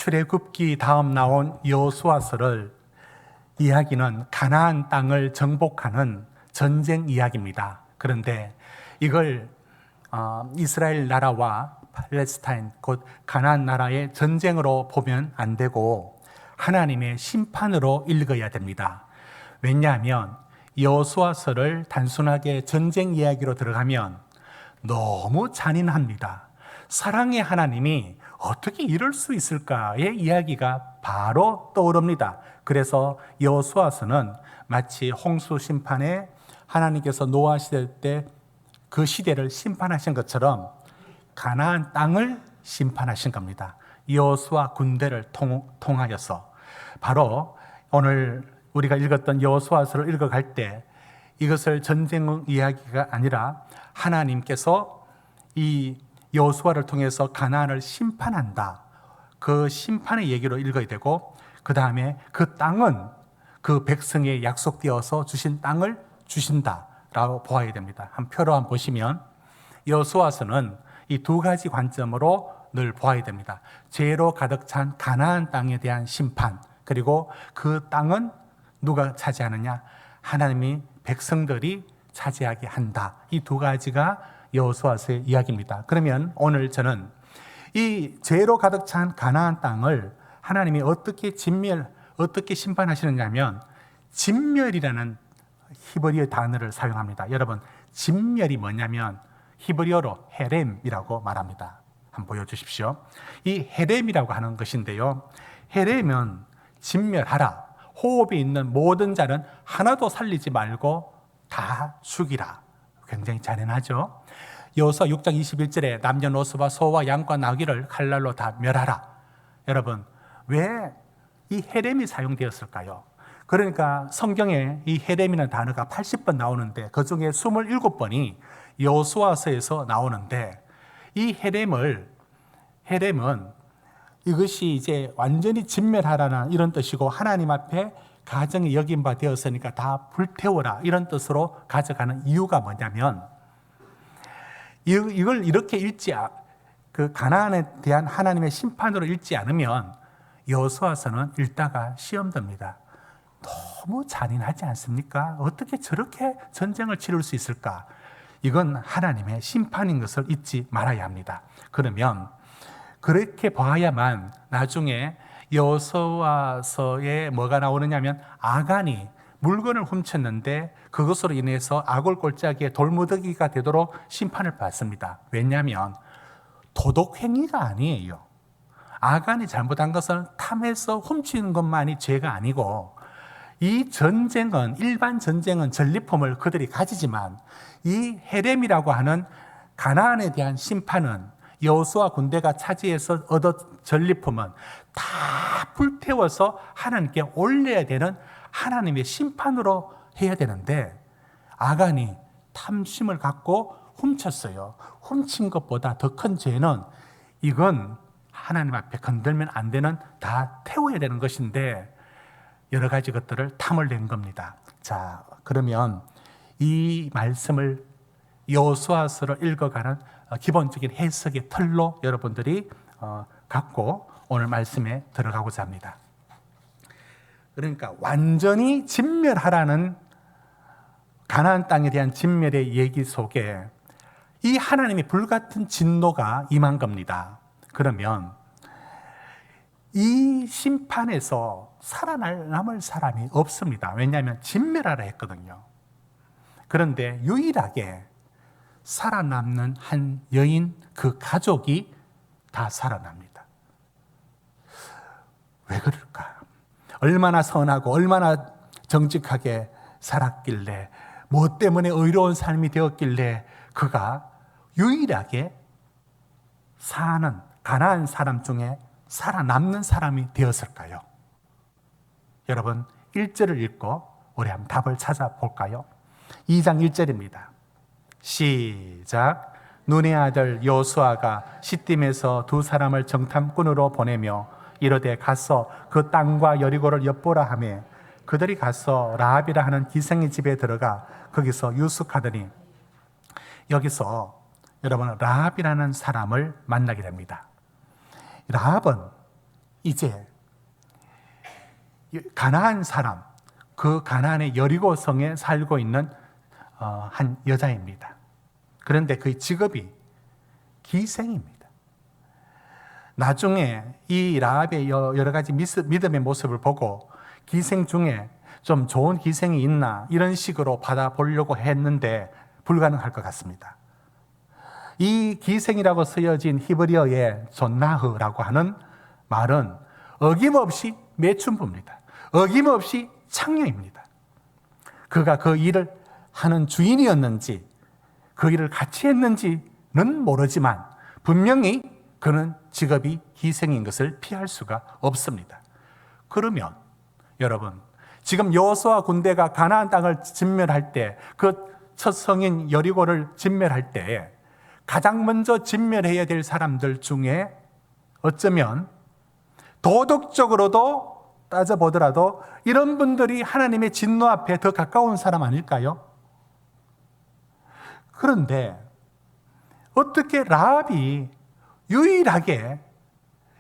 출애굽기 다음 나온 여호수아서를 이야기는 가나안 땅을 정복하는 전쟁 이야기입니다. 그런데 이걸 이스라엘 나라와 팔레스타인 곧 가나안 나라의 전쟁으로 보면 안 되고 하나님의 심판으로 읽어야 됩니다. 왜냐하면 여호수아서를 단순하게 전쟁 이야기로 들어가면 너무 잔인합니다. 사랑의 하나님이 어떻게 이럴 수 있을까의 이야기가 바로 떠오릅니다. 그래서 여호수아서는 마치 홍수 심판에 하나님께서 노아 시대 때 그 시대를 심판하신 것처럼 가나안 땅을 심판하신 겁니다. 여호수아 군대를 통하여서 바로 오늘 우리가 읽었던 여호수아서를 읽어갈 때 이것을 전쟁 이야기가 아니라 하나님께서 이 여호수아를 통해서 가나안을 심판한다. 그 심판의 얘기로 읽어야 되고 그 다음에 그 땅은 그 백성에 약속되어서 주신 땅을 주신다라고 보아야 됩니다. 한 표로 한번 보시면 여호수아서는 이 두 가지 관점으로 늘 보아야 됩니다. 죄로 가득 찬 가나안 땅에 대한 심판, 그리고 그 땅은 누가 차지하느냐? 하나님이 백성들이 차지하게 한다. 이 두 가지가 여호수아서의 이야기입니다. 그러면 오늘 저는 이 죄로 가득 찬 가나안 땅을 하나님이 어떻게 심판하시느냐면 진멸이라는 히브리어 단어를 사용합니다. 여러분, 진멸이 뭐냐면 히브리어로 헤렘이라고 말합니다. 한번 보여주십시오. 이 헤렘이라고 하는 것인데요, 헤렘은 진멸하라, 호흡이 있는 모든 자는 하나도 살리지 말고 다 죽이라. 굉장히 잔인하죠. 여호수아 6장 21절에 남녀노소와 소와 양과 나귀를 칼날로 다 멸하라. 여러분, 왜 이 헤렘이 사용되었을까요? 그러니까 성경에 이 헤렘이라는 단어가 80번 나오는데 그 중에 27번이 여호수아서에서 나오는데, 이 헤렘은 이것이 이제 완전히 진멸하라는 이런 뜻이고 하나님 앞에 가정이 여긴 바 되었으니까 다 불태워라 이런 뜻으로 가져가는 이유가 뭐냐면, 이걸 이렇게 그 가나안에 대한 하나님의 심판으로 읽지 않으면 여호수아서는 읽다가 시험됩니다. 너무 잔인하지 않습니까? 어떻게 저렇게 전쟁을 치를 수 있을까? 이건 하나님의 심판인 것을 잊지 말아야 합니다. 그러면 그렇게 봐야만 나중에 여호수아서에 뭐가 나오느냐면 아간이 물건을 훔쳤는데 그것으로 인해서 아골골짜기에 돌무더기가 되도록 심판을 받습니다. 왜냐하면 도덕행위가 아니에요. 아간이 잘못한 것은 탐해서 훔치는 것만이 죄가 아니고, 이 전쟁은, 일반 전쟁은 전리품을 그들이 가지지만 이 헤렘이라고 하는 가나안에 대한 심판은 여호수아 군대가 차지해서 얻은 전리품은 다 불태워서 하나님께 올려야 되는 하나님의 심판으로 해야 되는데, 아간이 탐심을 갖고 훔쳤어요. 훔친 것보다 더 큰 죄는 이건 하나님 앞에 건들면 안 되는, 다 태워야 되는 것인데 여러 가지 것들을 탐을 낸 겁니다. 자, 그러면 이 말씀을 여호수아서를 읽어가는 기본적인 해석의 틀로 여러분들이 갖고 오늘 말씀에 들어가고자 합니다. 그러니까 완전히 진멸하라는 가나안 땅에 대한 진멸의 얘기 속에 이 하나님의 불같은 진노가 임한 겁니다. 그러면 이 심판에서 살아남을 사람이 없습니다. 왜냐하면 진멸하라 했거든요. 그런데 유일하게 살아남는 한 여인, 그 가족이 다 살아납니다. 왜 그럴까? 얼마나 선하고 얼마나 정직하게 살았길래, 뭐 때문에 의로운 삶이 되었길래 그가 유일하게 사는 가나안 사람 중에 살아남는 사람이 되었을까요? 여러분, 1절을 읽고 우리 한번 답을 찾아볼까요? 2장 1절입니다. 시작. 눈의 아들 여호수아가 시딤에서 두 사람을 정탐꾼으로 보내며 이르되 가서 그 땅과 여리고를 엿보라 하며 그들이 가서 라합이라 하는 기생의 집에 들어가 거기서 유숙하더니, 여기서 여러분 라합이라는 사람을 만나게 됩니다. 라합은 이제 가나안 사람, 그 가나안의 여리고성에 살고 있는 한 여자입니다. 그런데 그의 직업이 기생입니다. 나중에 이 라합의 여러 가지 믿음의 모습을 보고 기생 중에 좀 좋은 기생이 있나 이런 식으로 받아보려고 했는데 불가능할 것 같습니다. 이 기생이라고 쓰여진 히브리어의 존나흐라고 하는 말은 어김없이 매춘부입니다. 어김없이 창녀입니다. 그가 그 일을 하는 주인이었는지 그 일을 같이 했는지는 모르지만 분명히 그는 직업이 기생인 것을 피할 수가 없습니다. 그러면 여러분, 지금 여호수아 군대가 가나안 땅을 진멸할 때, 그 첫 성인 여리고를 진멸할 때 가장 먼저 진멸해야 될 사람들 중에 어쩌면 도덕적으로도 따져보더라도 이런 분들이 하나님의 진노 앞에 더 가까운 사람 아닐까요? 그런데 어떻게 라합이 유일하게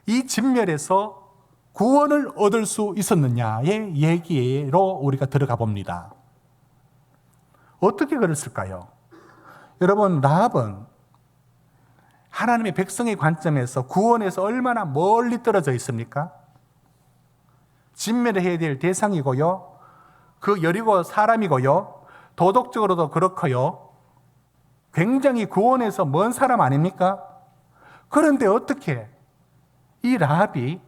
이 진멸에서 구원을 얻을 수 있었느냐의 얘기로 우리가 들어가 봅니다. 어떻게 그랬을까요? 여러분, 라합은 하나님의 백성의 관점에서 구원에서 얼마나 멀리 떨어져 있습니까? 진멸해야 될 대상이고요, 그 여리고 사람이고요, 도덕적으로도 그렇고요, 굉장히 구원에서 먼 사람 아닙니까? 그런데 어떻게 이 라합이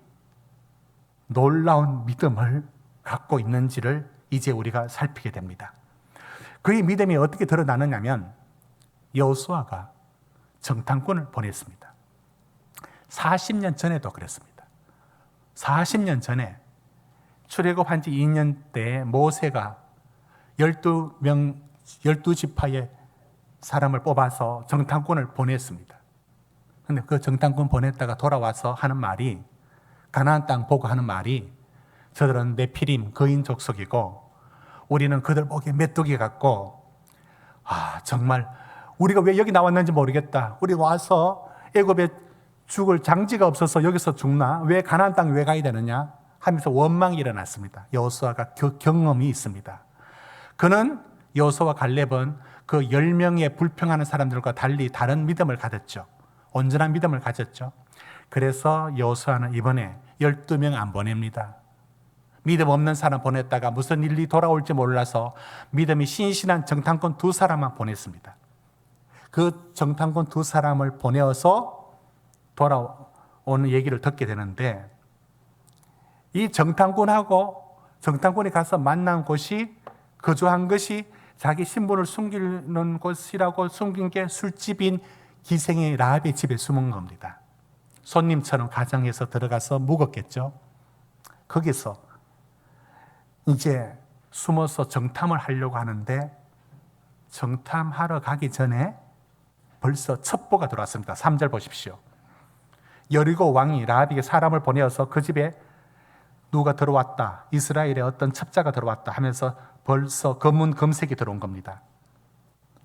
놀라운 믿음을 갖고 있는지를 이제 우리가 살피게 됩니다. 그의 믿음이 어떻게 드러나느냐면 여호수아가 정탐꾼을 보냈습니다. 40년 전에도 그랬습니다. 40년 전에 출애굽한 지 2년 때 모세가 12지파의 사람을 뽑아서 정탐꾼을 보냈습니다. 근데 그 정탐꾼 보냈다가 돌아와서 하는 말이, 가나안 땅 보고 하는 말이, 저들은 네피림 거인 족속이고 우리는 그들 보기에 메뚜기 같고, 정말 우리가 왜 여기 나왔는지 모르겠다. 우리 와서 애굽에 죽을 장지가 없어서 여기서 죽나? 왜 가나안 땅 왜 가야 되느냐? 하면서 원망이 일어났습니다. 여호수아가 경험이 있습니다. 그는 여호수아와 갈렙은 그 10명의 불평하는 사람들과 달리 다른 믿음을 가졌죠. 온전한 믿음을 가졌죠. 그래서 여호수아는 이번에 12명 안 보냅니다. 믿음 없는 사람 보냈다가 무슨 일이 돌아올지 몰라서 믿음이 신실한 정탐꾼 2사람만 보냈습니다. 그 정탐꾼 2사람을 보내어서 돌아오는 얘기를 듣게 되는데, 이 정탐꾼이 가서 만난 곳이, 거주한 것이 자기 신분을 숨기는 곳이라고 숨긴 게 술집인 기생의 라합의 집에 숨은 겁니다. 손님처럼 가정에서 들어가서 묵었겠죠. 거기서 이제 숨어서 정탐을 하려고 하는데, 정탐하러 가기 전에 벌써 첩보가 들어왔습니다. 3절 보십시오. 여리고 왕이 라합에게 사람을 보내어서 그 집에 누가 들어왔다, 이스라엘의 어떤 첩자가 들어왔다 하면서 벌써 검문 검색이 들어온 겁니다.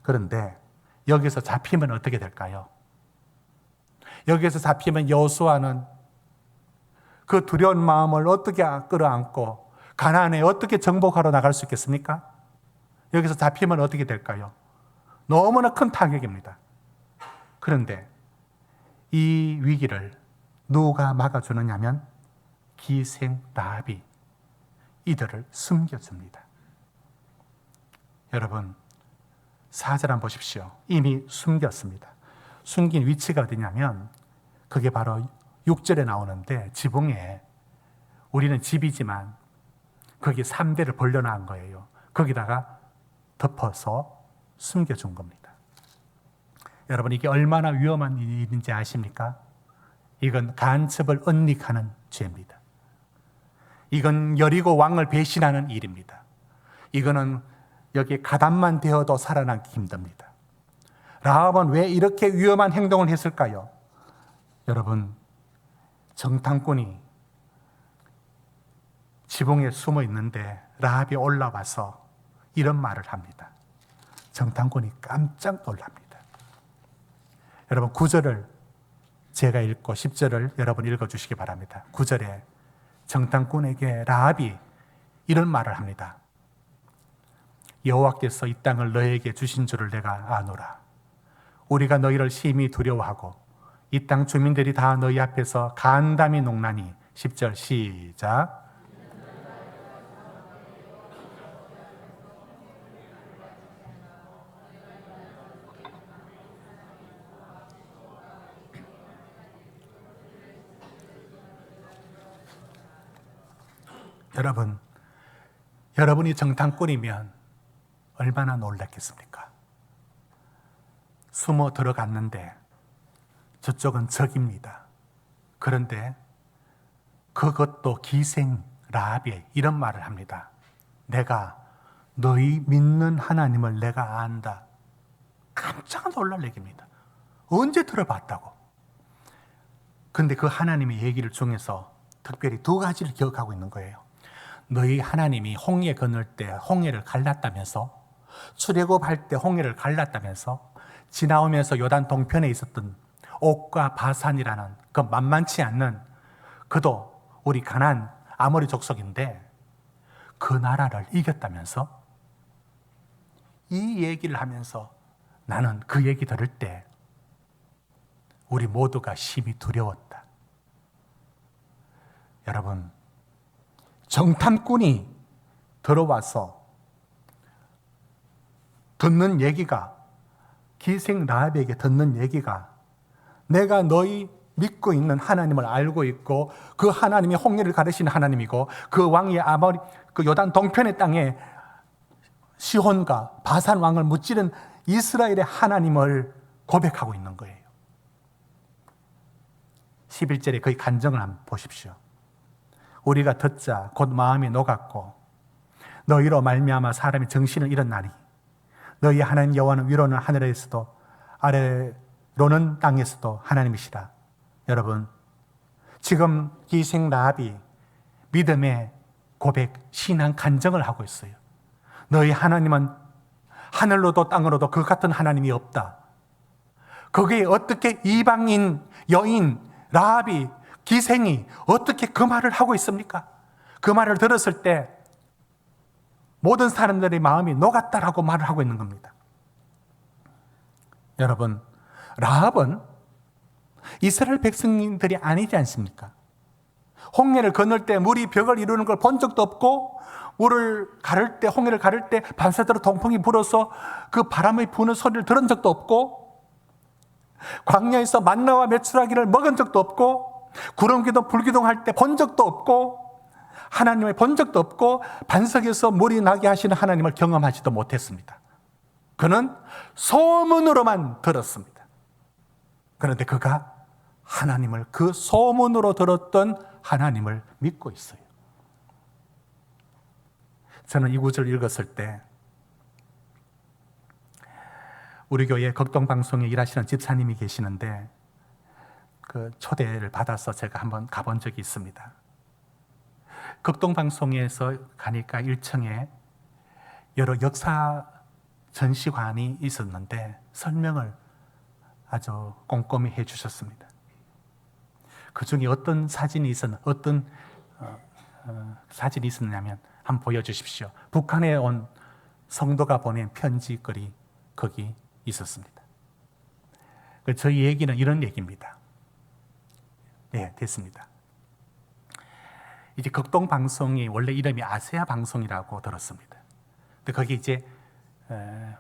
그런데 여기서 잡히면 어떻게 될까요? 여기서 잡히면 여호수아는 그 두려운 마음을 어떻게 끌어안고 가나안에 어떻게 정복하러 나갈 수 있겠습니까? 여기서 잡히면 어떻게 될까요? 너무나 큰 타격입니다. 그런데 이 위기를 누가 막아주느냐면 기생 라합이 이들을 숨겨줍니다. 여러분, 4절 한번 보십시오. 이미 숨겼습니다. 숨긴 위치가 어디냐면 그게 바로 6절에 나오는데, 지붕에, 우리는 집이지만 거기 3대를 벌려놓은 거예요. 거기다가 덮어서 숨겨준 겁니다. 여러분, 이게 얼마나 위험한 일인지 아십니까? 이건 간첩을 은닉하는 죄입니다. 이건 여리고 왕을 배신하는 일입니다. 이거는 여기 가담만 되어도 살아나기 힘듭니다. 라합은 왜 이렇게 위험한 행동을 했을까요? 여러분, 정탐꾼이 지붕에 숨어 있는데 라합이 올라와서 이런 말을 합니다. 정탐꾼이 깜짝 놀랍니다. 여러분, 9절을 제가 읽고 10절을 여러분 읽어주시기 바랍니다. 9절에 정탐꾼에게 라합이 이런 말을 합니다. 여호와께서 이 땅을 너에게 주신 줄을 내가 아노라. 우리가 너희를 심히 두려워하고 이 땅 주민들이 다 너희 앞에서 간담이 농나니. 10절 시작. 여러분이 정탐꾼이면 얼마나 놀랐겠습니까? 숨어 들어갔는데 저쪽은 적입니다. 그런데 그것도 기생 라합이 이런 말을 합니다. 내가 너희 믿는 하나님을 내가 안다. 깜짝 놀랄 얘기입니다. 언제 들어봤다고? 근데 그 하나님의 얘기를 중에서 특별히 두 가지를 기억하고 있는 거예요. 너희 하나님이 홍해 건널 때 홍해를 갈랐다면서, 출애굽할 때 홍해를 갈랐다면서, 지나오면서 요단 동편에 있었던 옥과 바산이라는 그 만만치 않는, 그도 우리 가나안 아모리 족속인데 그 나라를 이겼다면서. 이 얘기를 하면서 나는 그 얘기 들을 때 우리 모두가 심히 두려웠다. 여러분, 정탐꾼이 들어와서 듣는 얘기가, 기생 라합에게 듣는 얘기가, 내가 너희 믿고 있는 하나님을 알고 있고 그 하나님이 홍해를 가르시는 하나님이고 그 왕이 아모리 그 요단 동편의 땅에 시혼과 바산 왕을 무찌른 이스라엘의 하나님을 고백하고 있는 거예요. 11절에 그 간정을 한번 보십시오. 우리가 듣자 곧 마음이 녹았고 너희로 말미암아 사람이 정신을 잃었나니 너희 하나님 여호와는 위로는 하늘에서도 아래로는 땅에서도 하나님이시라. 여러분, 지금 기생 라합이 믿음의 고백, 신앙 간증을 하고 있어요. 너희 하나님은 하늘로도 땅으로도 그 같은 하나님이 없다. 거기에 어떻게 이방인 여인 라합이, 기생이 어떻게 그 말을 하고 있습니까? 그 말을 들었을 때 모든 사람들의 마음이 녹았다라고 말을 하고 있는 겁니다. 여러분, 라합은 이스라엘 백성들이 아니지 않습니까? 홍해를 건널 때 물이 벽을 이루는 걸 본 적도 없고, 물을 가를 때, 홍해를 가를 때 밤새도록 동풍이 불어서 그 바람의 부는 소리를 들은 적도 없고, 광야에서 만나와 메추라기를 먹은 적도 없고, 구름기둥 불기둥 할 때 본 적도 없고, 하나님을 본 적도 없고, 반석에서 물이 나게 하시는 하나님을 경험하지도 못했습니다. 그는 소문으로만 들었습니다. 그런데 그가 하나님을, 그 소문으로 들었던 하나님을 믿고 있어요. 저는 이 구절을 읽었을 때 우리 교회 극동방송에 일하시는 집사님이 계시는데 그 초대를 받아서 제가 한번 가본 적이 있습니다. 극동방송에서 가니까 1층에 여러 역사 전시관이 있었는데 설명을 아주 꼼꼼히 해 주셨습니다. 그 중에 어떤 사진이 있었냐면 한번 보여주십시오. 북한에 온 성도가 보낸 편지글이 거기 있었습니다. 저희 얘기는 이런 얘기입니다. 네, 됐습니다. 이제 극동방송이 원래 이름이 아세아 방송이라고 들었습니다. 근데 거기 이제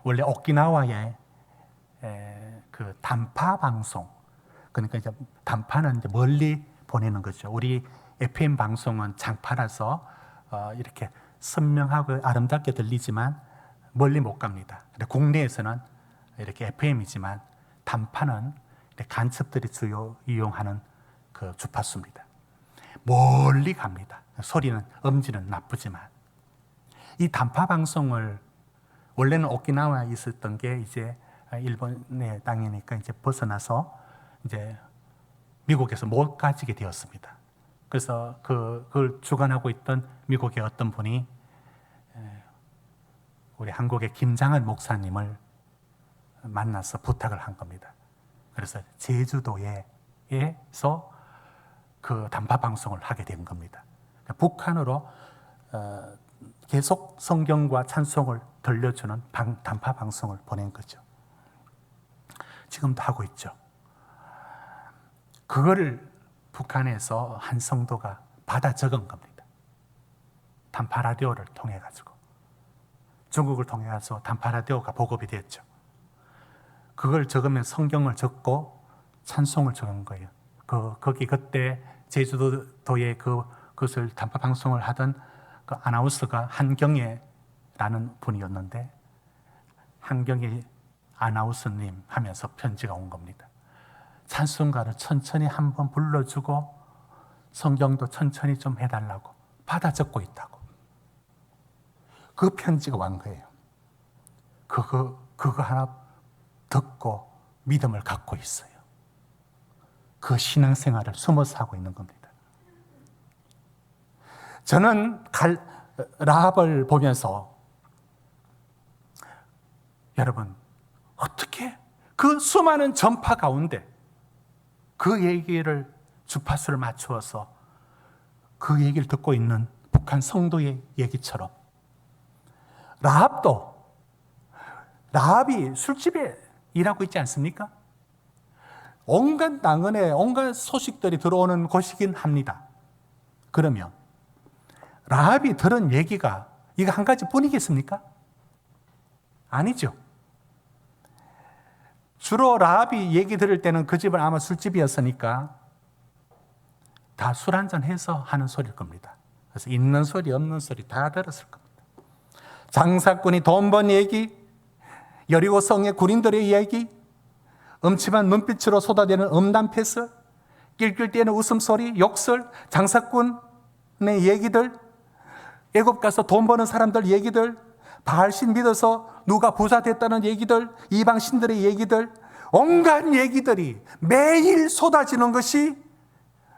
원래 오키나와의 그 단파 방송, 그러니까 이제 단파는 이제 멀리 보내는 거죠. 우리 FM 방송은 장파라서 이렇게 선명하고 아름답게 들리지만 멀리 못 갑니다. 국내에서는 이렇게 FM이지만 단파는 간첩들이 주요 이용하는 그 주파수입니다. 멀리 갑니다. 소리는, 음질은 나쁘지만. 이 단파 방송을 원래는 오키나와에 있었던 게 이제 일본의 땅이니까 이제 벗어나서 이제 미국에서 못 가지게 되었습니다. 그래서 그걸 주관하고 있던 미국의 어떤 분이 우리 한국의 김장한 목사님을 만나서 부탁을 한 겁니다. 그래서 제주도에 북한에서 그 단파 방송을 하게 된 겁니다. 북한으로 계속 성경과 찬송을 들려주는 단파 방송을 보낸 거죠. 지금도 하고 있죠. 그거를 북한에서 한 성도가 받아 적은 겁니다. 단파 라디오를 통해 가지고 중국을 통해 가서 단파 라디오가 보급이 됐죠. 그걸 적으면 성경을 적고 찬송을 적은 거예요. 거기 그때 제주도에 그것을 단파 방송을 하던 그 아나운서가 한경애라는 분이었는데, 한경애 아나운서님 하면서 편지가 온 겁니다. 찬송가를 천천히 한번 불러주고 성경도 천천히 좀 해달라고 받아 적고 있다고. 그 편지가 온 거예요. 그거 하나 듣고 믿음을 갖고 있어요. 그 신앙생활을 숨어서 하고 있는 겁니다. 저는 라합을 보면서, 여러분, 어떻게 그 수많은 전파 가운데 그 얘기를 주파수를 맞추어서 그 얘기를 듣고 있는 북한 성도의 얘기처럼, 라합이 술집에 일하고 있지 않습니까? 온갖 나그네, 온갖 소식들이 들어오는 곳이긴 합니다. 그러면 라합이 들은 얘기가 이거 한 가지 뿐이겠습니까? 아니죠. 주로 라합이 얘기 들을 때는 그 집은 아마 술집이었으니까 다 술 한잔 해서 하는 소리일 겁니다. 그래서 있는 소리 없는 소리 다 들었을 겁니다. 장사꾼이 돈 번 얘기, 여리고성의 군인들의 얘기, 음침한 눈빛으로 쏟아내는 음담 패스, 낄낄대는 웃음소리, 욕설, 장사꾼의 얘기들, 애굽 가서 돈 버는 사람들 얘기들, 바알신 믿어서 누가 부자 됐다는 얘기들, 이방 신들의 얘기들, 온갖 얘기들이 매일 쏟아지는 것이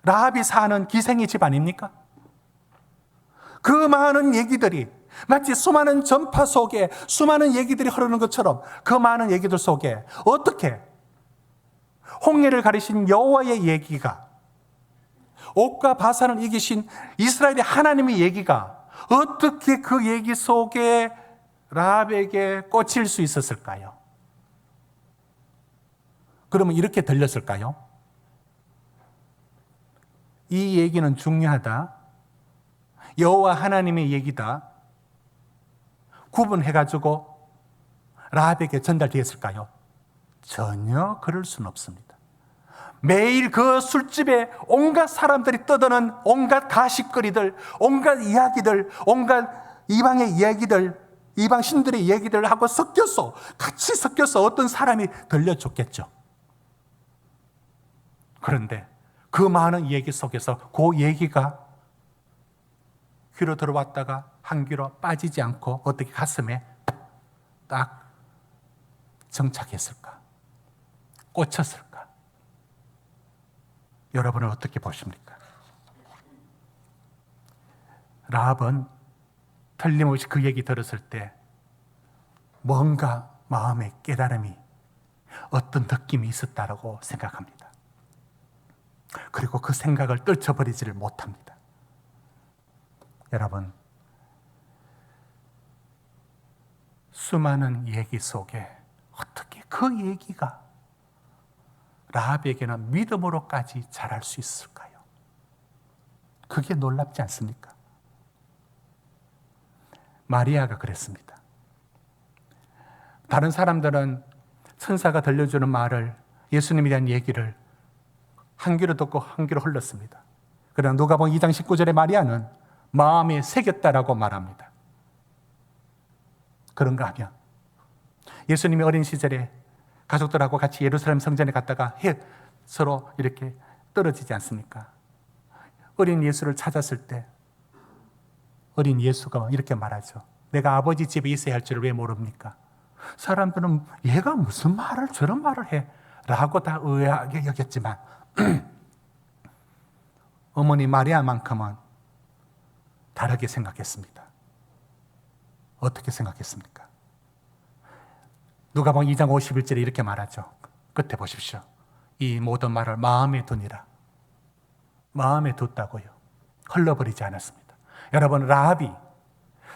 라합이 사는 기생의 집 아닙니까? 그 많은 얘기들이 마치 수많은 전파 속에 수많은 얘기들이 흐르는 것처럼, 그 많은 얘기들 속에 어떻게 홍해를 가리신 여호와의 얘기가, 옥과 바산을 이기신 이스라엘의 하나님의 얘기가 어떻게 그 얘기 속에 라합에게 꽂힐 수 있었을까요? 그러면 이렇게 들렸을까요? 이 얘기는 중요하다, 여호와 하나님의 얘기다, 구분해가지고 라합에게 전달되었을까요? 전혀 그럴 수는 없습니다. 매일 그 술집에 온갖 사람들이 떠드는 온갖 가십거리들, 온갖 이야기들, 온갖 이방의 이야기들, 이방 신들의 얘기들하고 같이 섞여서 어떤 사람이 들려줬겠죠. 그런데 그 많은 얘기 속에서 그 얘기가 귀로 들어왔다가 한 귀로 빠지지 않고 어떻게 가슴에 딱 정착했을까? 꽂혔을까? 여러분은 어떻게 보십니까? 라합은 틀림없이 그 얘기 들었을 때 뭔가 마음의 깨달음이, 어떤 느낌이 있었다라고 생각합니다. 그리고 그 생각을 떨쳐버리지를 못합니다. 여러분, 수많은 얘기 속에 어떻게 그 얘기가 라합에게는 믿음으로까지 자랄 수 있을까요? 그게 놀랍지 않습니까? 마리아가 그랬습니다. 다른 사람들은 천사가 들려주는 말을, 예수님에 대한 얘기를 한 귀로 듣고 한 귀로 흘렀습니다. 그러나 누가복음 2장 19절에 마리아는 마음에 새겼다라고 말합니다. 그런가 하면 예수님이 어린 시절에 가족들하고 같이 예루살렘 성전에 갔다가 서로 이렇게 떨어지지 않습니까? 어린 예수를 찾았을 때 어린 예수가 이렇게 말하죠. 내가 아버지 집에 있어야 할 줄을 왜 모릅니까? 사람들은 얘가 무슨 말을 저런 말을 해? 라고 다 의아하게 여겼지만 어머니 마리아만큼은 다르게 생각했습니다. 어떻게 이 모든 말을 마음에 두니라. 마음에 뒀다고요. 흘러버리지 않았습니다. 여러분, 라합이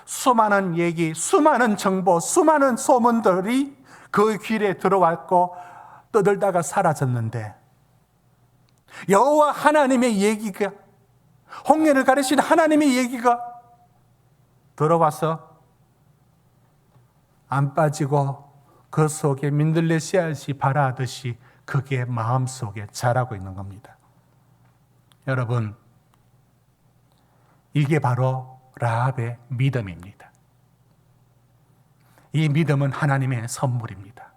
수많은 얘기, 수많은 정보, 수많은 소문들이 그 귀에 들어왔고 떠들다가 사라졌는데, 여호와 하나님의 얘기가, 홍해를 가르신 하나님의 얘기가 들어와서 안 빠지고 그 속에 민들레 씨앗이 발아하듯이 그게 마음속에 자라고 있는 겁니다. 여러분, 이게 바로 라합의 믿음입니다. 이 믿음은 하나님의 선물입니다.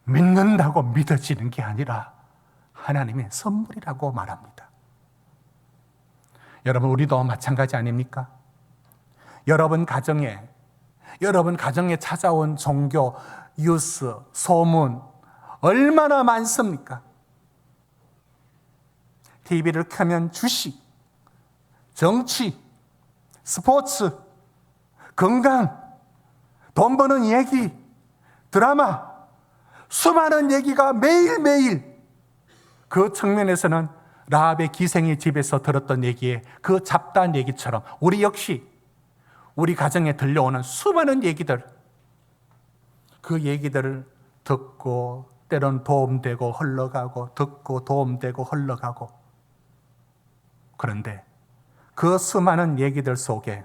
믿는다고 믿어지는 게 아니라 하나님의 선물이라고 말합니다. 여러분, 우리도 마찬가지 아닙니까? 여러분 가정에 찾아온 종교, 뉴스, 소문 얼마나 많습니까? TV를 켜면 주식, 정치, 스포츠, 건강, 돈 버는 얘기, 드라마, 수많은 얘기가 매일매일, 그 측면에서는 라합의 기생의 집에서 들었던 얘기에 그 잡다한 얘기처럼 우리 역시 우리 가정에 들려오는 수많은 얘기들, 그 얘기들을 듣고 때론 도움되고 흘러가고, 듣고 도움되고 흘러가고. 그런데 그 수많은 얘기들 속에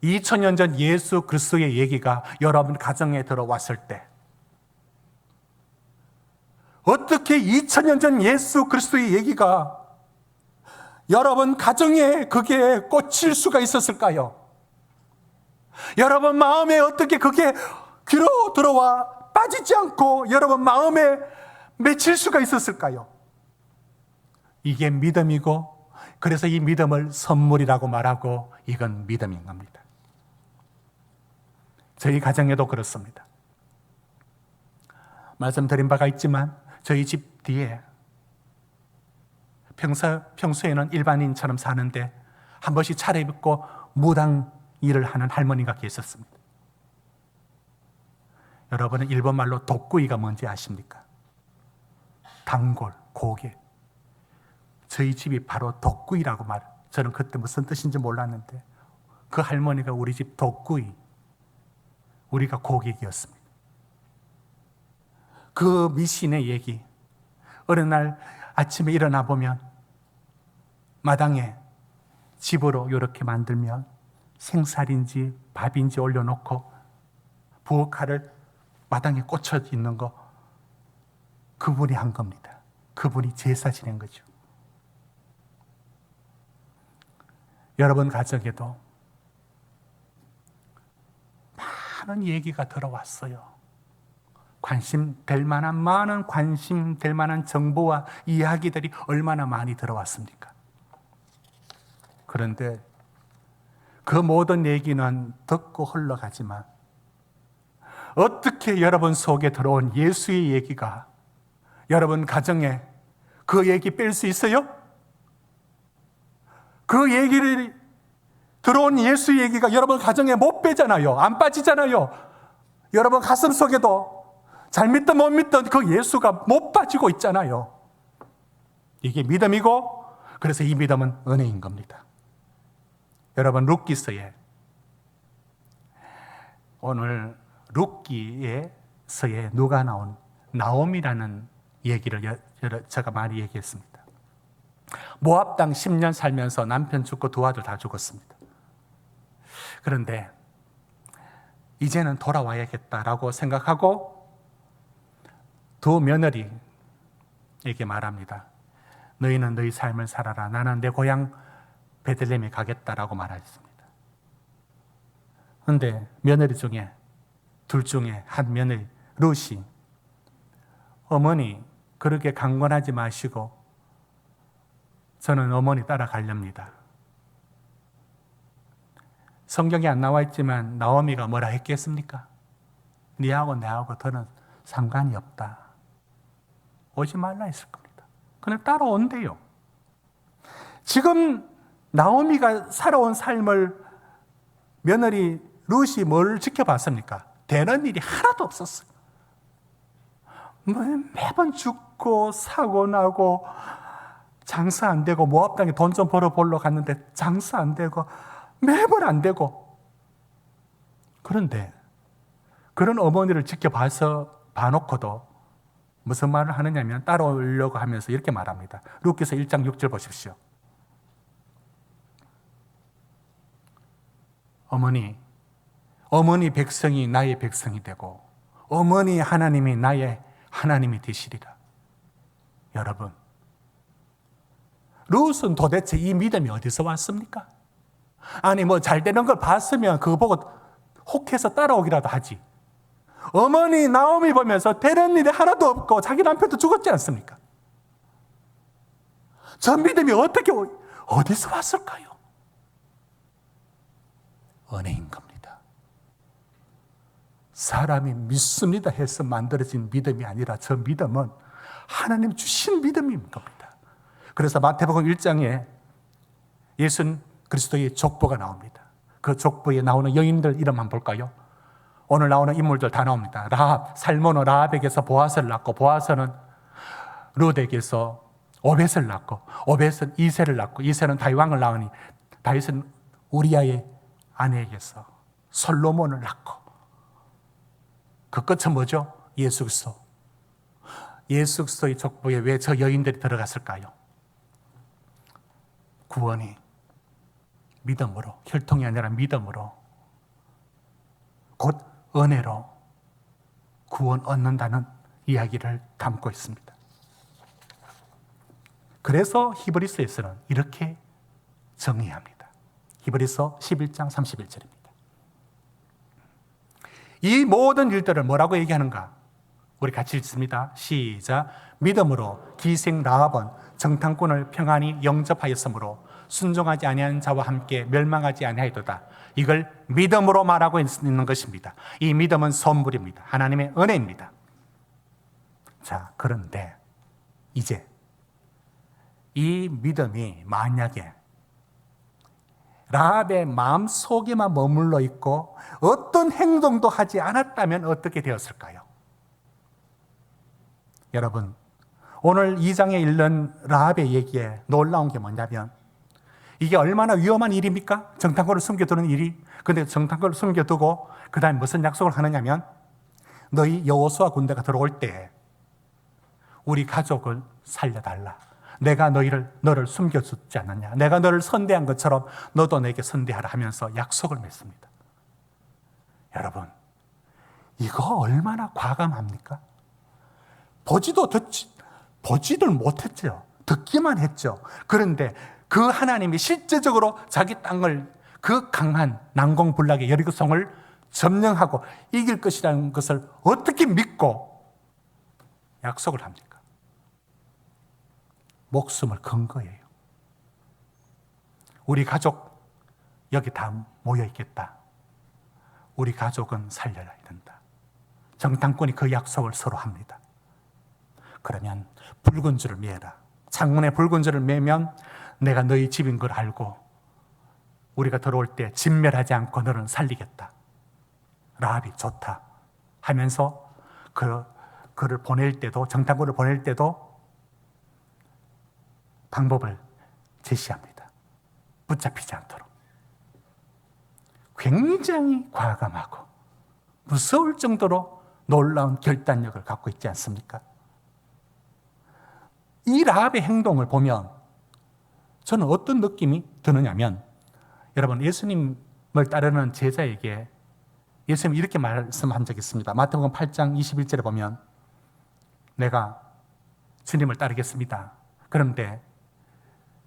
2000년 전 예수 그리스도의 얘기가 여러분 가정에 들어왔을 때, 어떻게 2000년 전 예수 그리스도의 얘기가 여러분 가정에 그게 꽂힐 수가 있었을까요? 여러분 마음에 어떻게 그게 귀로 들어와 빠지지 않고 여러분 마음에 맺힐 수가 있었을까요? 이게 믿음이고, 그래서 이 믿음을 선물이라고 말하고, 이건 믿음인 겁니다. 저희 가정에도 그렇습니다. 말씀드린 바가 있지만 저희 집 뒤에 평소에는 일반인처럼 사는데 한 번씩 차려입고 무당 일을 하는 할머니가 계셨습니다. 여러분은 일본 말로 독구이가 뭔지 아십니까? 단골, 고개. 저희 집이 바로 독구이라고 말해요. 저는 그때 무슨 뜻인지 몰랐는데 그 할머니가 우리 집 독구이, 우리가 고객이었습니다. 그 미신의 얘기, 어느 날 아침에 일어나 보면 마당에 집으로 이렇게 만들면 생살인지 밥인지 올려놓고 부엌칼을 마당에 꽂혀 있는 거, 그분이 한 겁니다. 그분이 제사 지낸 거죠. 여러분 가정에도 많은 얘기가 들어왔어요. 관심될 만한, 많은 관심될 만한 정보와 이야기들이 얼마나 많이 들어왔습니까? 그런데 그 모든 얘기는 듣고 흘러가지만 어떻게 여러분 속에 들어온 예수의 얘기가 여러분 가정에 그 얘기 뺄 수 있어요? 그 얘기를 들어온 예수 얘기가 여러분 가정에 못 빼잖아요. 안 빠지잖아요. 여러분 가슴 속에도 잘 믿든 못 믿든 그 예수가 못 빠지고 있잖아요. 이게 믿음이고, 그래서 이 믿음은 은혜인 겁니다. 여러분 룻기서에, 오늘 룻기서에 누가 나온 나옴이라는 얘기를 제가 많이 얘기했습니다. 모압 땅 10년 살면서 남편 죽고 두 아들 다 죽었습니다. 그런데 이제는 돌아와야겠다라고 생각하고 두 며느리에게 말합니다. 너희는 너희 삶을 살아라. 나는 내 고향 베들레헴에 가겠다라고 말했습니다. 그런데 며느리 중에, 둘 중에 한 며느리 룻이, 어머니 그렇게 강권하지 마시고 저는 어머니 따라가렵니다. 성경에 안 나와 있지만 나오미가 뭐라 했겠습니까? 니하고 내하고 더는 상관이 없다. 오지 말라 했을 겁니다. 그냥 따라온대요. 지금 나오미가 살아온 삶을 며느리 룻이 뭘 지켜봤습니까? 되는 일이 하나도 없었어요. 매번 죽고 사고 나고 장사 안 되고 모압 땅에 돈 좀 벌어 보러 갔는데 장사 안 되고 매번 안 되고. 그런데 그런 어머니를 봐놓고도 무슨 말을 하느냐면 따라오려고 하면서 이렇게 말합니다. 루카서 1장 6절 보십시오. 어머니 백성이 나의 백성이 되고 어머니 하나님이 나의 하나님이 되시리라. 여러분, 룻은 도대체 이 믿음이 어디서 왔습니까? 아니 잘 되는 걸 봤으면 그거 보고 혹해서 따라오기라도 하지. 어머니 나오미 보면서 되는 일이 하나도 없고 자기 남편도 죽었지 않습니까? 저 믿음이 어디서 왔을까요? 은혜인 겁니다. 사람이 믿습니다 해서 만들어진 믿음이 아니라 저 믿음은 하나님 주신 믿음인 겁니다. 그래서 마태복음 1장에 예수 그리스도의 족보가 나옵니다. 그 족보에 나오는 여인들 이름 한번 볼까요? 오늘 나오는 인물들 다 나옵니다. 살모는 라합에게서 보아스를 낳고, 보아스는 룻에게서 오벳을 낳고, 오벳은 이새를 낳고, 이새는 다윗 왕을 낳으니 다윗은 우리아의 아내에게서 솔로몬을 낳고. 그 끝은 뭐죠? 예수 그리스도. 예수 그리스도의 족보에 왜 저 여인들이 들어갔을까요? 구원이 믿음으로, 혈통이 아니라 믿음으로, 곧 은혜로 구원 얻는다는 이야기를 담고 있습니다. 그래서 히브리서에서는 이렇게 정의합니다. 히브리서 11장 31절입니다. 이 모든 일들을 뭐라고 얘기하는가? 우리 같이 읽습니다. 시작. 믿음으로 기생 라합은 정탐꾼을 평안히 영접하였으므로 순종하지 아니한 자와 함께 멸망하지 아니하였도다. 이걸 믿음으로 말하고 있는 것입니다. 이 믿음은 선물입니다. 하나님의 은혜입니다. 자, 그런데 이제 이 믿음이 만약에 라합의 마음속에만 머물러 있고 어떤 행동도 하지 않았다면 어떻게 되었을까요? 여러분, 오늘 2장에 읽는 라합의 얘기에 놀라운 게 뭐냐면 이게 얼마나 위험한 일입니까? 정탐꾼을 숨겨두는 일이. 그런데 정탐꾼을 숨겨두고 그 다음에 무슨 약속을 하느냐면 너희 여호수아 군대가 들어올 때 우리 가족을 살려달라. 내가 너를 숨겨주지 않았냐. 내가 너를 선대한 것처럼 너도 내게 선대하라 하면서 약속을 맺습니다. 여러분, 이거 얼마나 과감합니까? 보지들 못했죠. 듣기만 했죠. 그런데 그 하나님이 실제적으로 자기 땅을 그 강한 난공불락의 여리고성을 점령하고 이길 것이라는 것을 어떻게 믿고 약속을 합니까? 목숨을 건 거예요. 우리 가족 여기 다 모여 있겠다. 우리 가족은 살려야 된다. 정탐꾼이 그 약속을 서로 합니다. 그러면 붉은 줄을 매라. 창문에 붉은 줄을 매면 내가 너희 집인 걸 알고 우리가 들어올 때 진멸하지 않고 너를 살리겠다. 라합이 좋다 하면서 그를 보낼 때도, 정탐꾼을 보낼 때도 방법을 제시합니다. 붙잡히지 않도록. 굉장히 과감하고 무서울 정도로 놀라운 결단력을 갖고 있지 않습니까? 이 라합의 행동을 보면 저는 어떤 느낌이 드느냐면, 여러분, 예수님을 따르는 제자에게 예수님이 이렇게 말씀한 적이 있습니다. 마태복음 8장 21절에 보면 내가 주님을 따르겠습니다. 그런데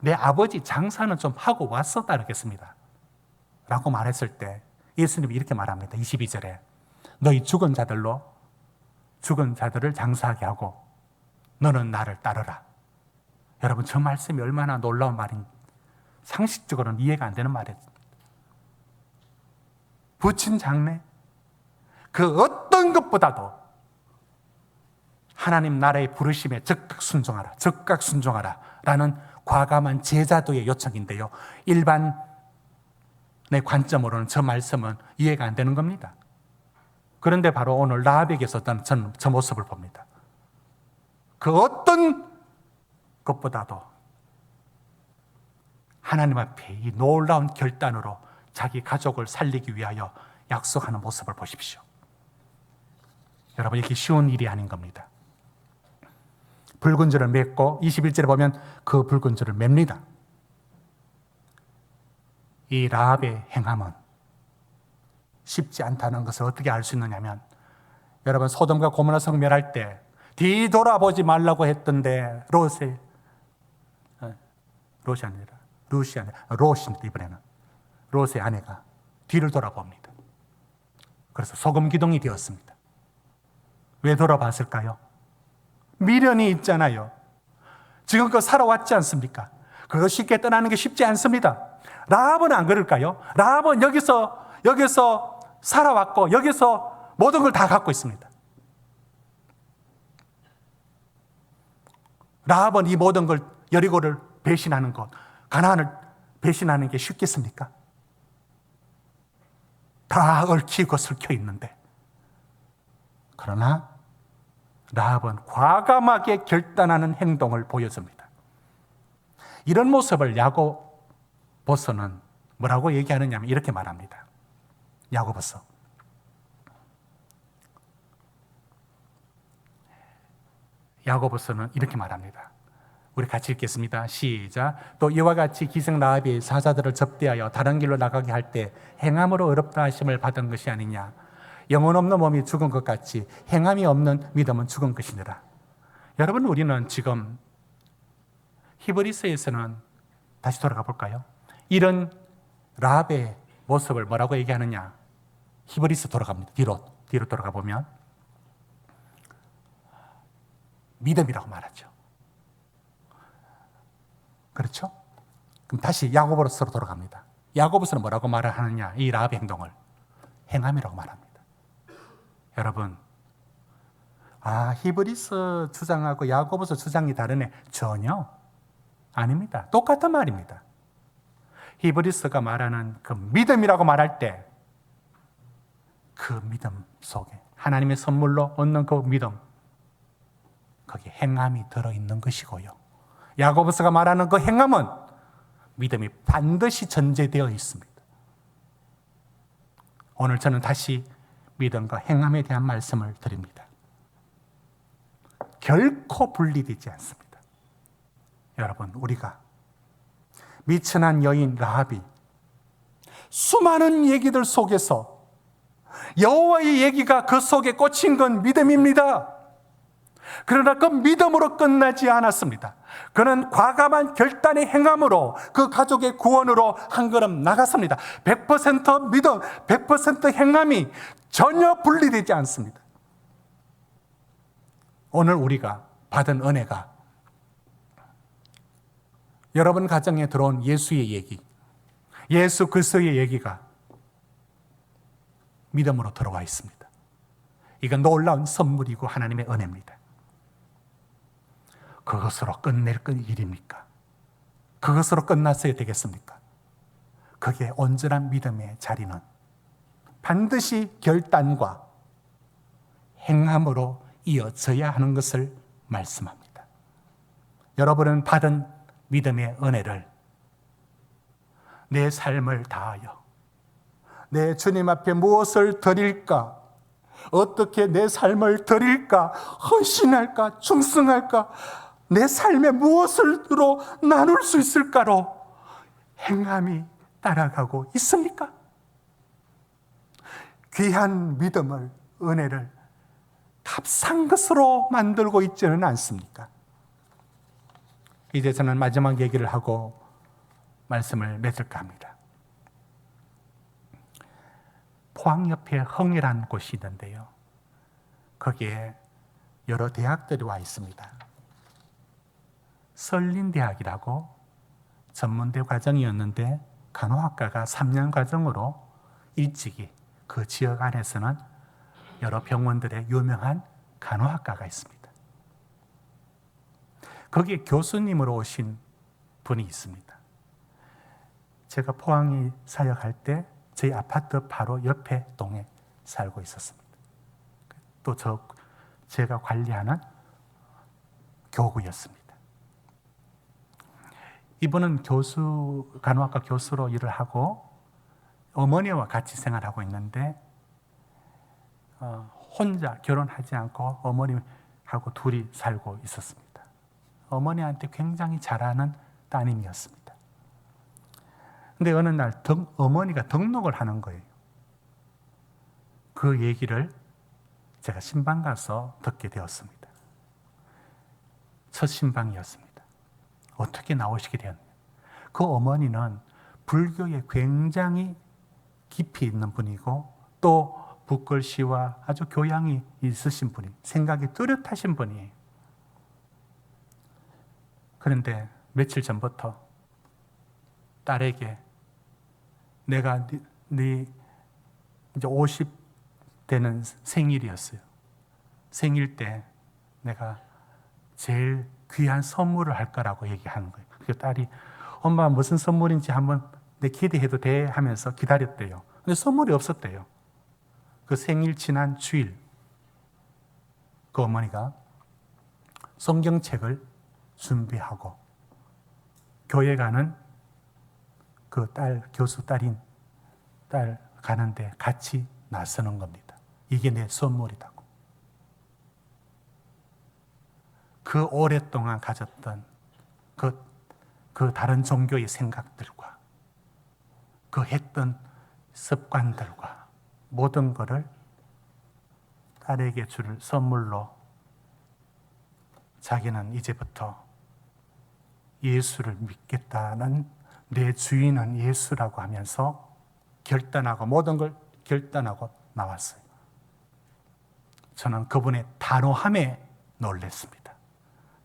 내 아버지 장사는 좀 하고 와서 따르겠습니다. 라고 말했을 때 예수님이 이렇게 말합니다. 22절에 너희 죽은 자들을 장사하게 하고 너는 나를 따르라. 여러분, 저 말씀이 얼마나 놀라운 말인지 상식적으로는 이해가 안 되는 말이에요. 부친 장래, 그 어떤 것보다도 하나님 나라의 부르심에 적극 순종하라 라는 과감한 제자도의 요청인데요, 일반의 관점으로는 저 말씀은 이해가 안 되는 겁니다. 그런데 바로 오늘 라합에게서 저는 저 모습을 봅니다. 그 어떤 것보다도 하나님 앞에 이 놀라운 결단으로 자기 가족을 살리기 위하여 약속하는 모습을 보십시오. 여러분, 이게 쉬운 일이 아닌 겁니다. 붉은 줄을 맺고 21절에 보면 그 붉은 줄을 맵니다. 이 라합의 행함은 쉽지 않다는 것을 어떻게 알 수 있느냐면, 여러분, 소돔과 고모라 성 멸할 때 뒤돌아보지 말라고 했던데 롯입니다. 이번에는 롯의 아내가 뒤를 돌아봅니다. 그래서 소금 기둥이 되었습니다. 왜 돌아봤을까요? 미련이 있잖아요. 지금껏 살아왔지 않습니까? 그거 쉽게 떠나는 게 쉽지 않습니다. 라합은 안 그럴까요? 라합은 여기서 살아왔고 여기서 모든 걸 다 갖고 있습니다. 라합은 이 모든 걸, 여리고를 배신하는 것, 가나안을 배신하는 게 쉽겠습니까? 다 얽히고 설켜 있는데, 그러나 라합은 과감하게 결단하는 행동을 보여줍니다. 이런 모습을 야고보서는 뭐라고 얘기하느냐면 이렇게 말합니다. 야고보서는 이렇게 말합니다. 우리 같이 읽겠습니다. 시작. 또 이와 같이 기생 라합이 사자들을 접대하여 다른 길로 나가게 할 때 행함으로 어렵다 하심을 받은 것이 아니냐. 영혼 없는 몸이 죽은 것 같이 행함이 없는 믿음은 죽은 것이니라. 여러분, 우리는 지금 히브리서에서는 다시 돌아가 볼까요? 이런 라합의 모습을 뭐라고 얘기하느냐? 히브리서 돌아갑니다. 뒤로 돌아가 보면 믿음이라고 말하죠. 그렇죠? 그럼 다시 야고보서로 돌아갑니다. 야고보서는 뭐라고 말을 하느냐? 이 라합의 행동을 행함이라고 말합니다. 여러분, 히브리서 주장하고 야고보서 주장이 다르네? 전혀 아닙니다. 똑같은 말입니다. 히브리서가 말하는 그 믿음이라고 말할 때 그 믿음 속에 하나님의 선물로 얻는 그 믿음, 거기에 행함이 들어있는 것이고요. 야고보서가 말하는 그 행함은 믿음이 반드시 전제되어 있습니다. 오늘 저는 다시 믿음과 행함에 대한 말씀을 드립니다. 결코 분리되지 않습니다. 여러분, 우리가 미천한 여인 라합이 수많은 얘기들 속에서 여호와의 얘기가 그 속에 꽂힌 건 믿음입니다. 그러나 그 믿음으로 끝나지 않았습니다. 그는 과감한 결단의 행함으로 그 가족의 구원으로 한 걸음 나갔습니다. 100% 믿음, 100% 행함이 전혀 분리되지 않습니다. 오늘 우리가 받은 은혜가 여러분 가정에 들어온 예수의 얘기, 예수 그리스도의 얘기가 믿음으로 들어와 있습니다. 이건 놀라운 선물이고 하나님의 은혜입니다. 그것으로 끝낼 일입니까? 그것으로 끝났어야 되겠습니까? 그게 온전한 믿음의 자리는 반드시 결단과 행함으로 이어져야 하는 것을 말씀합니다. 여러분은 받은 믿음의 은혜를 내 삶을 다하여 내 주님 앞에 무엇을 드릴까? 어떻게 내 삶을 드릴까? 헌신할까? 충성할까? 내 삶에 무엇으로 나눌 수 있을까로 행함이 따라가고 있습니까? 귀한 믿음을, 은혜를 값싼 것으로 만들고 있지는 않습니까? 이제 저는 마지막 얘기를 하고 말씀을 맺을까 합니다. 포항 옆에 흥이라는 곳이 있는데요, 거기에 여러 대학들이 와 있습니다. 설린대학이라고 전문대 과정이었는데 간호학과가 3년 과정으로 일찍이 그 지역 안에서는 여러 병원들의 유명한 간호학과가 있습니다. 거기에 교수님으로 오신 분이 있습니다. 제가 포항에 사역할 때 저희 아파트 바로 옆에 동에 살고 있었습니다. 또 제가 관리하는 교구였습니다. 이분은 간호학과 교수로 일을 하고 어머니와 같이 생활하고 있는데 혼자 결혼하지 않고 어머니하고 둘이 살고 있었습니다. 어머니한테 굉장히 잘하는 따님이었습니다. 근데 어느 날 어머니가 등록을 하는 거예요. 그 얘기를 제가 신방 가서 듣게 되었습니다. 첫 신방이었습니다. 어떻게 나오시게 되었냐? 그 어머니는 불교에 굉장히 깊이 있는 분이고 또 붓글씨와 아주 교양이 있으신 분이, 생각이 뚜렷하신 분이에요. 그런데 며칠 전부터 딸에게 내가 네 이제 50 되는 생일이었어요. 생일 때 내가 제일 귀한 선물을 할 거라고 얘기하는 거예요. 그 딸이 엄마 무슨 선물인지 한번 내 기대해도 돼 하면서 기다렸대요. 근데 선물이 없었대요. 그 생일 지난 주일 그 어머니가 성경책을 준비하고 교회 가는 그 교수 딸인 딸 가는데 같이 나서는 겁니다. 이게 내 선물이라고. 그 오랫동안 가졌던 그 다른 종교의 생각들과 그 했던 습관들과 모든 것을 딸에게 줄 선물로 자기는 이제부터 예수를 믿겠다는, 내 주인은 예수라고 하면서 결단하고 모든 걸 결단하고 나왔어요. 저는 그분의 단호함에 놀랐습니다.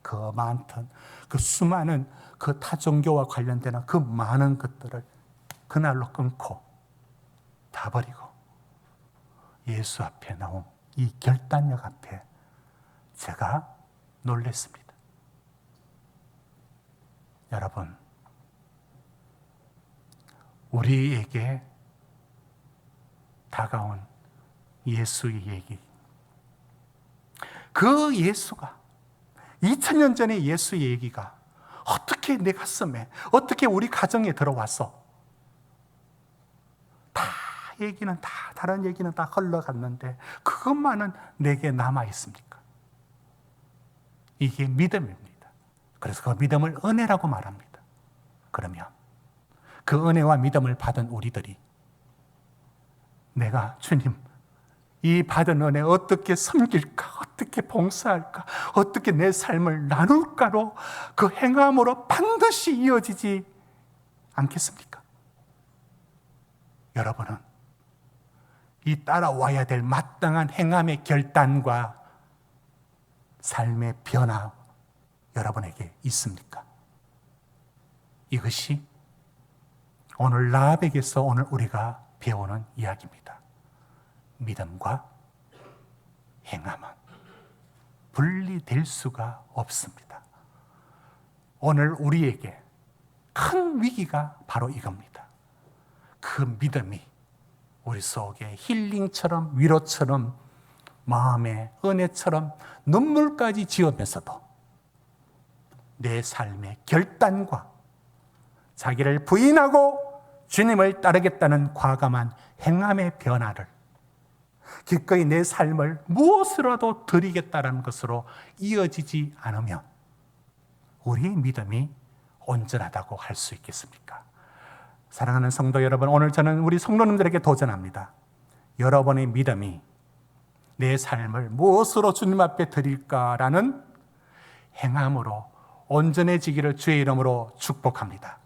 그 많던 그 수많은 그 타종교와 관련되는 그 많은 것들을 그날로 끊고 다 버리고 예수 앞에 나온 이 결단력 앞에 제가 놀랐습니다. 여러분, 우리에게 다가온 예수의 얘기, 그 예수가 2000년 전의 예수의 얘기가 어떻게 내 가슴에, 어떻게 우리 가정에 들어와서 다른 얘기는 다 흘러갔는데 그것만은 내게 남아 있습니까? 이게 믿음입니다. 그래서 그 믿음을 은혜라고 말합니다. 그러면 그 은혜와 믿음을 받은 우리들이 내가 주님, 이 받은 은혜 어떻게 섬길까, 어떻게 봉사할까, 어떻게 내 삶을 나눌까로 그 행함으로 반드시 이어지지 않겠습니까? 여러분은 이 따라와야 될 마땅한 행함의 결단과 삶의 변화 여러분에게 있습니까? 이것이 오늘 라합에게서 오늘 우리가 배우는 이야기입니다. 믿음과 행함은 분리될 수가 없습니다. 오늘 우리에게 큰 위기가 바로 이겁니다. 그 믿음이 우리 속에 힐링처럼, 위로처럼, 마음의 은혜처럼 눈물까지 지으면서도 내 삶의 결단과 자기를 부인하고 주님을 따르겠다는 과감한 행함의 변화를 기꺼이 내 삶을 무엇으로도 드리겠다는 것으로 이어지지 않으면 우리의 믿음이 온전하다고 할 수 있겠습니까? 사랑하는 성도 여러분, 오늘 저는 우리 성도님들에게 도전합니다. 여러분의 믿음이 내 삶을 무엇으로 주님 앞에 드릴까라는 행함으로 온전해지기를 주의 이름으로 축복합니다.